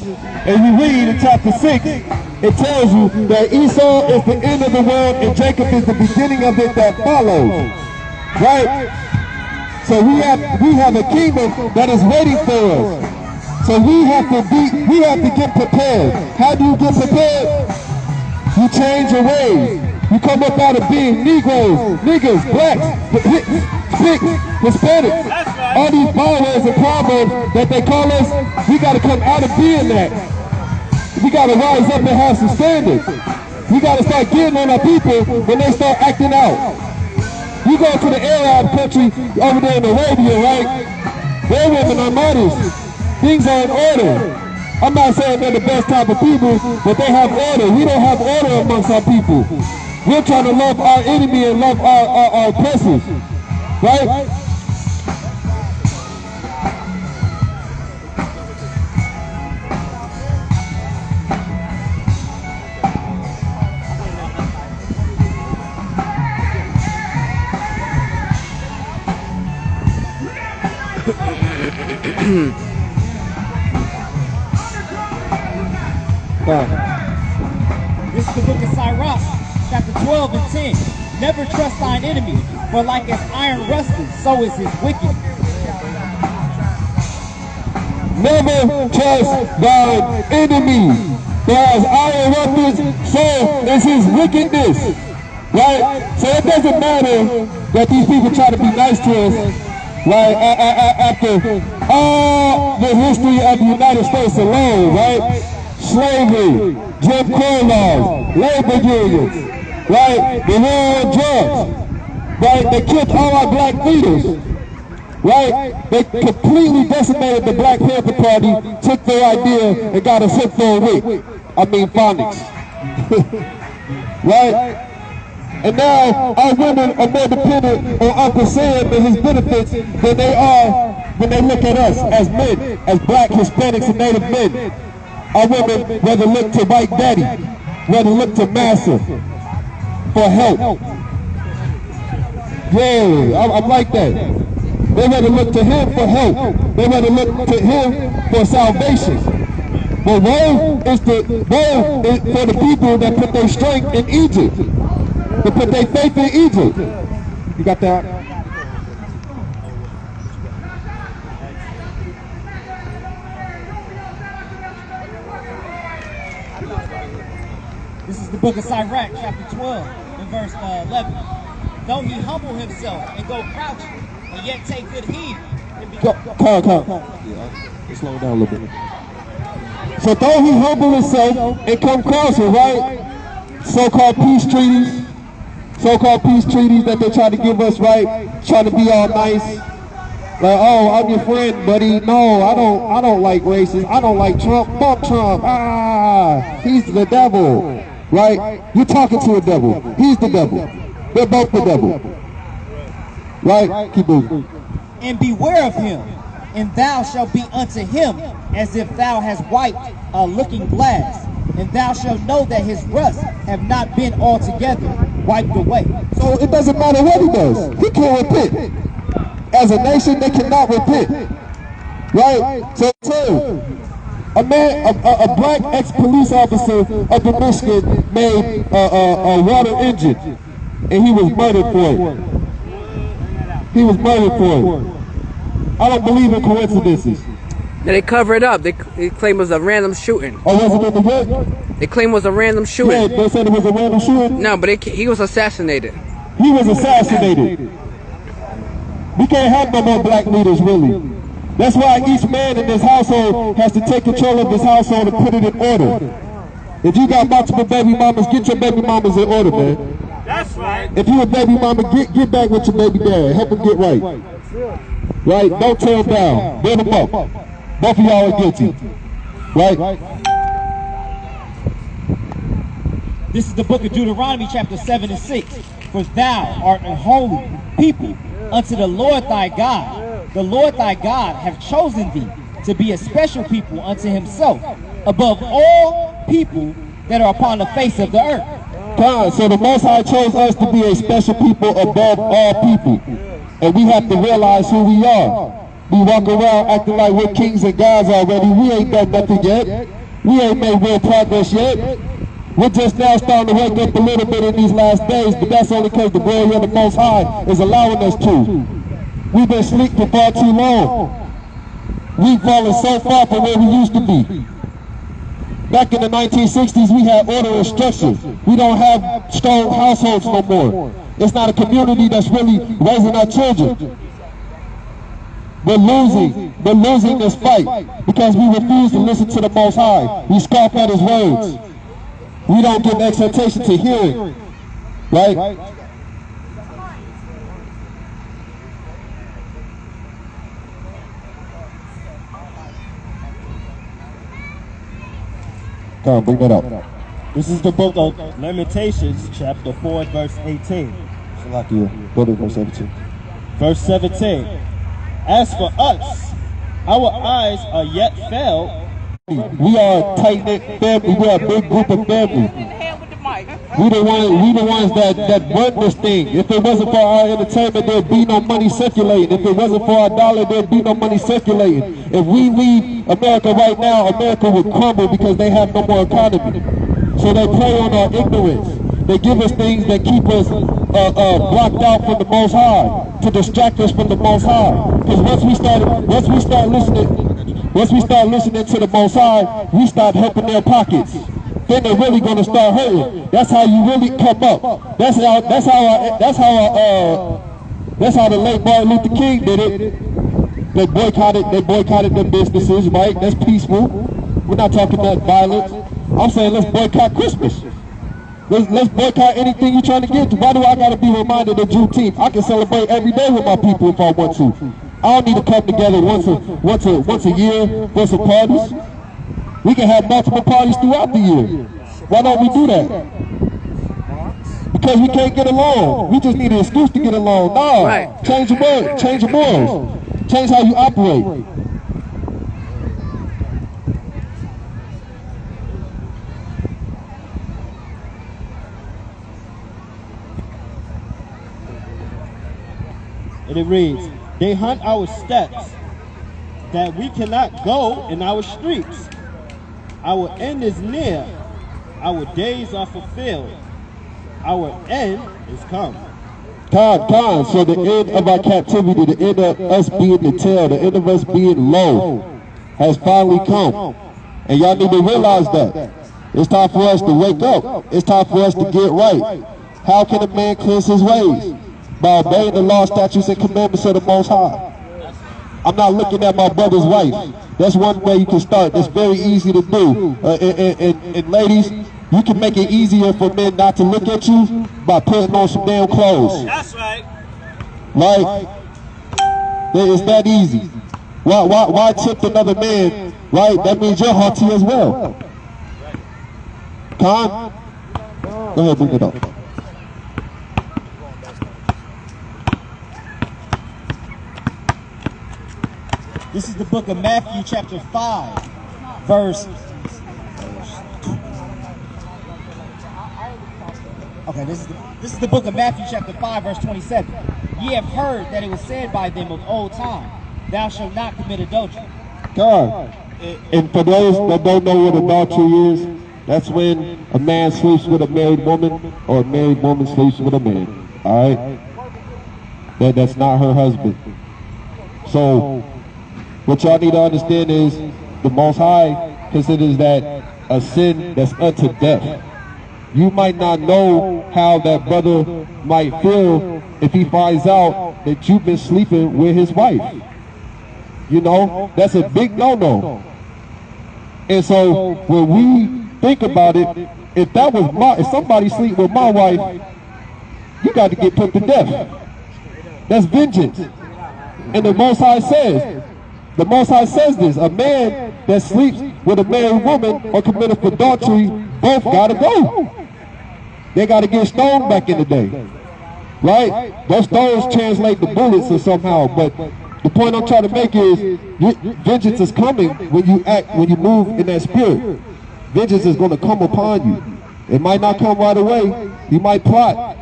and you read in chapter 6, it tells you that Esau is the end of the world and Jacob is the beginning of it that follows. Right? So we have a kingdom that is waiting for us. So we have to get prepared. How do you get prepared? You change your ways. You come up out of being Negroes, niggas, blacks, Hispanics. All these bywords and proverbs that they call us, we got to come out of being that. We got to rise up and have some standards. We got to start getting on our people when they start acting out. You go to the Arab country over there in Arabia, right? Their women are modest. Things are in order. I'm not saying they're the best type of people, but they have order. We don't have order amongst our people. We're trying to love our enemy and love our oppressors, right? This is the book of H.I.S, chapter 12 and 10. Never trust thine enemy, for like as iron rusteth, so is his wickedness. Never trust thine enemy, for as iron rusteth, so is his wickedness. Right? So it doesn't matter that these people try to be nice to us, right? After all the history of the United States alone, right? Slavery, Jim Crow laws, labor unions, right? The war on drugs, right? They killed all our black leaders, right? They completely decimated the Black Panther Party, took their idea and got us hit for a week. I mean phonics, right? And now our women are more dependent on Uncle Sam and his benefits than they are when they look at us as men, as black, Hispanics, and Native men. Our women rather look to white daddy, rather look to massa for help. Yeah, I'm like that. They rather look to him for help. They rather look to him for salvation. But woe is for the people that put their strength in Egypt, that put their faith in Egypt. You got that? This is the book of H.I.S, chapter 12, and verse 11. Though he humble himself and go crouching, and yet take good heed. Come. Yeah, slow down a little bit. So though he humble himself and come crouching, right? So-called peace treaties that they try to give us, right? Trying to be all nice. Like, oh, I'm your friend, buddy. No, I don't like racists. I don't like Trump. Fuck Trump. He's the devil. Right? You're talking to a devil. He's the devil. They're both the devil. Right? Keep moving. And beware of him, and thou shalt be unto him as if thou hast wiped a looking glass, and thou shalt know that his rust have not been altogether wiped away. So it doesn't matter what he does. He can't repent. As a nation, they cannot repent. Right? So a black ex-police officer up in Michigan made a water engine, and he was murdered for it. He was murdered for it. I don't believe in coincidences. Now they cover it up. They claim it was a random shooting. Oh, was it in the what? They claim it was a random shooting. Yeah, they said it was a random shooting? No, but he was assassinated. He was assassinated. We can't have no more black leaders, really. That's why each man in this household has to take control of this household and put it in order. If you got multiple baby mamas, get your baby mamas in order, man. That's right. If you a baby mama, get back with your baby dad. Help him get right. Right? Don't tear him down. Build him up. Both of y'all are guilty. Right? This is the book of Deuteronomy, chapter 7 and 6. For thou art a holy people unto the Lord thy God. The Lord thy God hath chosen thee to be a special people unto himself, above all people that are upon the face of the earth. God, so the Most High chose us to be a special people above all people. And we have to realize who we are. We walk around acting like we're kings and gods already. We ain't done nothing yet. We ain't made real progress yet. We're just now starting to wake up a little bit in these last days, but that's only because the glory of the Most High is allowing us to. We've been asleep for far too long. We've fallen so far from where we used to be. Back in the 1960s, we had order and structure. We don't have strong households no more. It's not a community that's really raising our children. We're losing this fight because we refuse to listen to the Most High. We scoff at His words. We don't give exhortation to hearing, right? Come on, bring that up. This is the book of Lamentations, chapter 4, verse 18. Go to verse 17. Verse 17. As for us, our eyes are yet failed. We are a tight-knit family. We are a big group of family. We the ones that run this thing. If it wasn't for our entertainment, there'd be no money circulating. If it wasn't for our dollar, there'd be no money circulating. If we leave America right now, America would crumble because they have no more economy. So they play on our ignorance. They give us things that keep us blocked out from the Most High, to distract us from the Most High. Because once we start listening to the Most High, we start helping their pockets. Then they're really going to start hurting. That's how you really come up. That's how the late Martin Luther King did it. They boycotted their businesses, right? That's peaceful. We're not talking about violence. I'm saying let's boycott Christmas. Let's boycott anything you're trying to get to. Why do I got to be reminded of Juneteenth? I can celebrate every day with my people if I want to. I don't need to come together once a year for some parties. We can have multiple parties throughout the year. Why don't we do that? Because we can't get along. We just need an excuse to get along. No, right. Change your morals. Change how you operate. And it reads, they hunt our steps, that we cannot go in our streets. Our end is near, our days are fulfilled, our end is come. Time. So the end of our captivity, the end of us being the tail, the end of us being low, has finally come. And y'all need to realize that. It's time for us to wake up. It's time for us to get right. How can a man cleanse his ways? By obeying the law, statutes, and commandments of the Most High. I'm not looking at my brother's wife. That's one way you can start. That's very easy to do. And ladies, you can make it easier for men not to look at you by putting on some damn clothes. That's right. Like, it's that easy. Why tempt another man? Right? That means you're haughty as well. Con? Go ahead, bring it up. This is the book of Matthew chapter 5, verse... Okay, this is the book of Matthew chapter 5, verse 27. Ye have heard that it was said by them of old time, thou shalt not commit adultery. God. And for those that don't know what adultery is, that's when a man sleeps with a married woman or a married woman sleeps with a man. Alright? That's not her husband. So, what y'all need to understand is the Most High considers that a sin that's unto death. You might not know how that brother might feel if he finds out that you've been sleeping with his wife. You know, that's a big no-no. And so when we think about it, if somebody sleep with my wife, you got to get put to death. That's vengeance. And the Most High says this, a man that sleeps with a married woman or committed adultery, both got to go. They got to get stoned back in the day. Right? Those stones translate the bullets or somehow, but the point I'm trying to make is vengeance is coming when you move in that spirit. Vengeance is going to come upon you. It might not come right away. You might plot.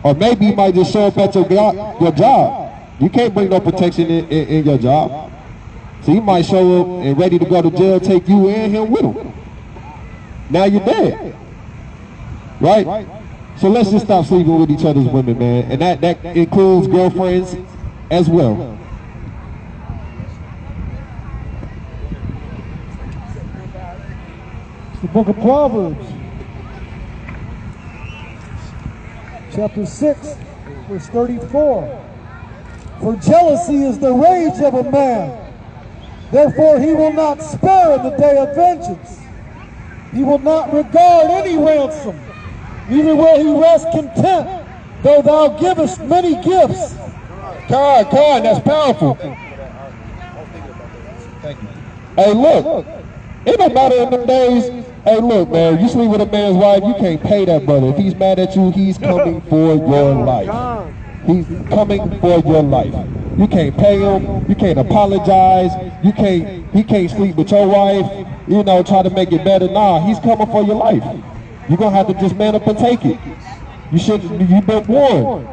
Or maybe you might just show up at your job. You can't bring no protection in your job. So you might show up and ready to go to jail, take you and him with him. Now you're dead. Right? So let's just stop sleeping with each other's women, man. And that includes girlfriends as well. It's the book of Proverbs, chapter 6, verse 34. For jealousy is the rage of a man, therefore he will not spare in the day of vengeance. He will not regard any ransom, neither will he rest content, though thou givest many gifts. God, that's powerful. Hey, look, it don't matter in them days. Hey, look, man, you sleep with a man's wife, you can't pay that brother. If he's mad at you, he's coming for your life. He's coming for your life. You can't pay him. You can't apologize. He can't sleep with your wife, you know, try to make it better. Nah, he's coming for your life. You're going to have to just man up and take it. You've been warned.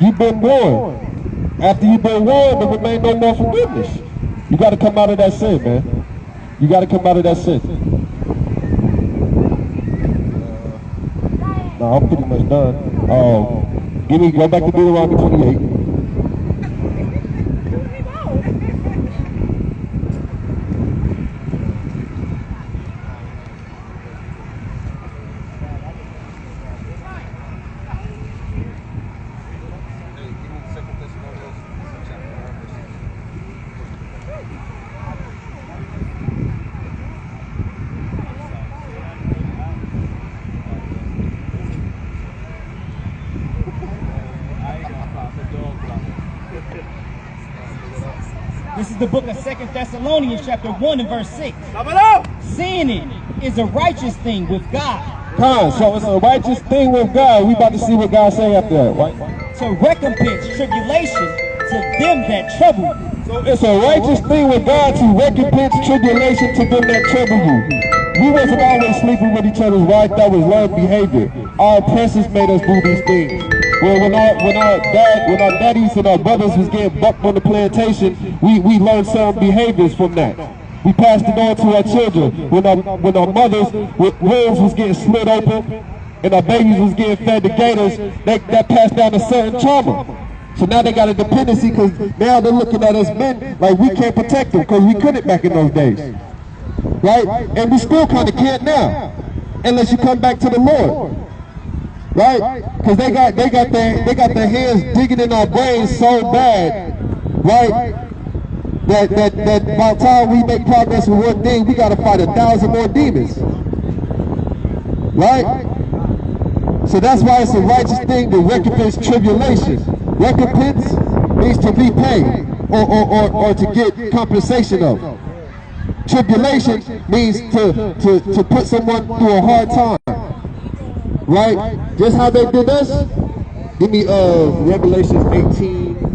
You've been warned. After you've been warned, there remain no more forgiveness. You got to come out of that sin, man. You got to come out of that sin. No, I'm pretty much done. Go back to Deuteronomy 28. This is the book of 2 Thessalonians chapter 1 and verse 6. Sinning is a righteous thing with God. So it's a righteous thing with God. We about to see what God say after that, right? To recompense tribulation to them that trouble you. So it's a righteous thing with God to recompense tribulation to them that trouble you. We wasn't always sleeping with each other's wife. That was learned behavior. Our oppressors made us do these things. Well, when our daddies and our brothers was getting bucked on the plantation, we learned certain behaviors from that. We passed it on to our children. When our mothers with wombs was getting slit open and our babies was getting fed to gators, that passed down a certain trauma. So now they got a dependency because now they're looking at us men like we can't protect them because we couldn't back in those days. Right? And we still kind of can't now, unless you come back to the Lord. Right? Because they got their hands digging in our brains so bad, right? That by the time we make progress with one thing, we got to fight 1,000 more demons. Right? So that's why it's a righteous thing to recompense tribulation. Recompense means to repay or to get compensation of. Tribulation means to put someone through a hard time. Right? Just how they did us. Give me Revelation 18.